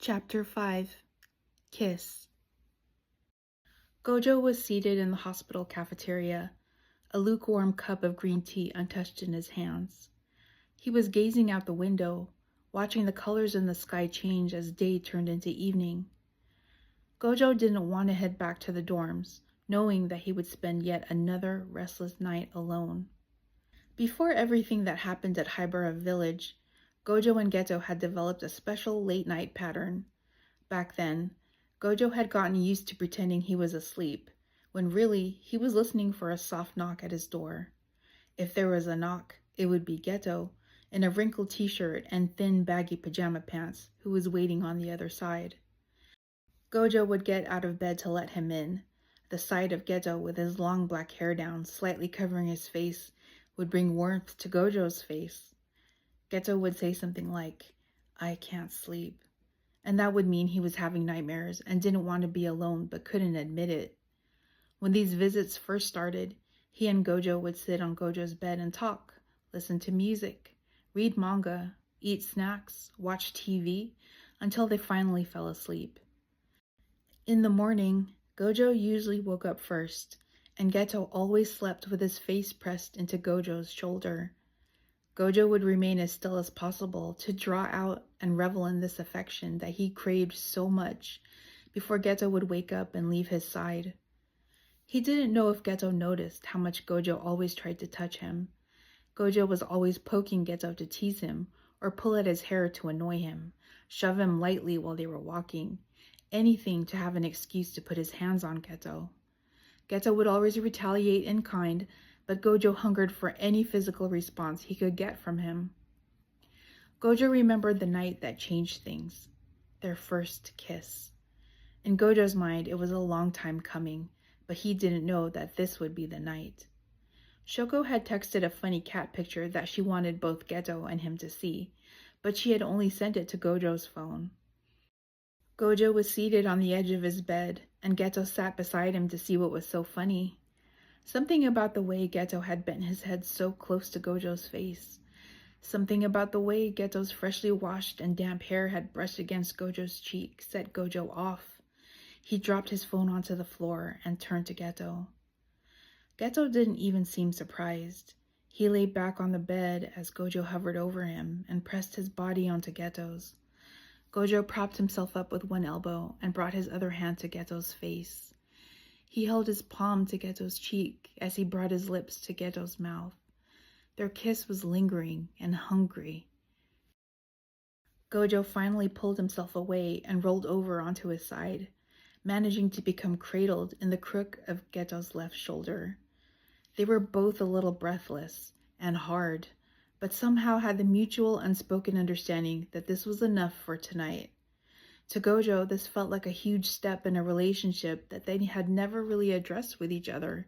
Chapter 5 Kiss. Gojo was seated in the hospital cafeteria, a lukewarm cup of green tea untouched in his hands. He was gazing out the window, watching the colors in the sky change as day turned into evening. Gojo didn't want to head back to the dorms, knowing that he would spend yet another restless night alone. Before everything that happened at Haibara Village, Gojo and Geto had developed a special late-night pattern. Back then, Gojo had gotten used to pretending he was asleep, when really he was listening for a soft knock at his door. If there was a knock, it would be Geto, in a wrinkled t-shirt and thin baggy pajama pants, who was waiting on the other side. Gojo would get out of bed to let him in. The sight of Geto with his long black hair down, slightly covering his face, would bring warmth to Gojo's face. Geto would say something like, "I can't sleep." And that would mean he was having nightmares and didn't want to be alone but couldn't admit it. When these visits first started, he and Gojo would sit on Gojo's bed and talk, listen to music, read manga, eat snacks, watch TV, until they finally fell asleep. In the morning, Gojo usually woke up first, and Geto always slept with his face pressed into Gojo's shoulder. Gojo would remain as still as possible to draw out and revel in this affection that he craved so much before Geto would wake up and leave his side. He didn't know if Geto noticed how much Gojo always tried to touch him. Gojo was always poking Geto to tease him or pull at his hair to annoy him, shove him lightly while they were walking, anything to have an excuse to put his hands on Geto. Geto would always retaliate in kind, but Gojo hungered for any physical response he could get from him. Gojo remembered the night that changed things, their first kiss. In Gojo's mind, it was a long time coming, but he didn't know that this would be the night. Shoko had texted a funny cat picture that she wanted both Geto and him to see, but she had only sent it to Gojo's phone. Gojo was seated on the edge of his bed, and Geto sat beside him to see what was so funny. Something about the way Geto had bent his head so close to Gojo's face. Something about the way Geto's freshly washed and damp hair had brushed against Gojo's cheek set Gojo off. He dropped his phone onto the floor and turned to Geto. Geto didn't even seem surprised. He lay back on the bed as Gojo hovered over him and pressed his body onto Geto's. Gojo propped himself up with one elbow and brought his other hand to Geto's face. He held his palm to Geto's cheek as he brought his lips to Geto's mouth. Their kiss was lingering and hungry. Gojo finally pulled himself away and rolled over onto his side, managing to become cradled in the crook of Geto's left shoulder. They were both a little breathless and hard, but somehow had the mutual unspoken understanding that this was enough for tonight. To Gojo, this felt like a huge step in a relationship that they had never really addressed with each other.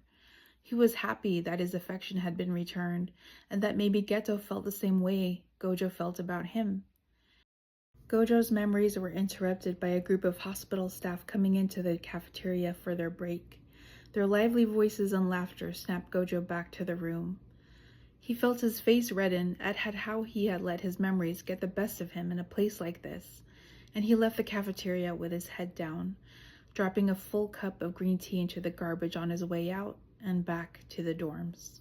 He was happy that his affection had been returned, and that maybe Geto felt the same way Gojo felt about him. Gojo's memories were interrupted by a group of hospital staff coming into the cafeteria for their break. Their lively voices and laughter snapped Gojo back to the room. He felt his face redden at how he had let his memories get the best of him in a place like this, and he left the cafeteria with his head down, dropping a full cup of green tea into the garbage on his way out and back to the dorms.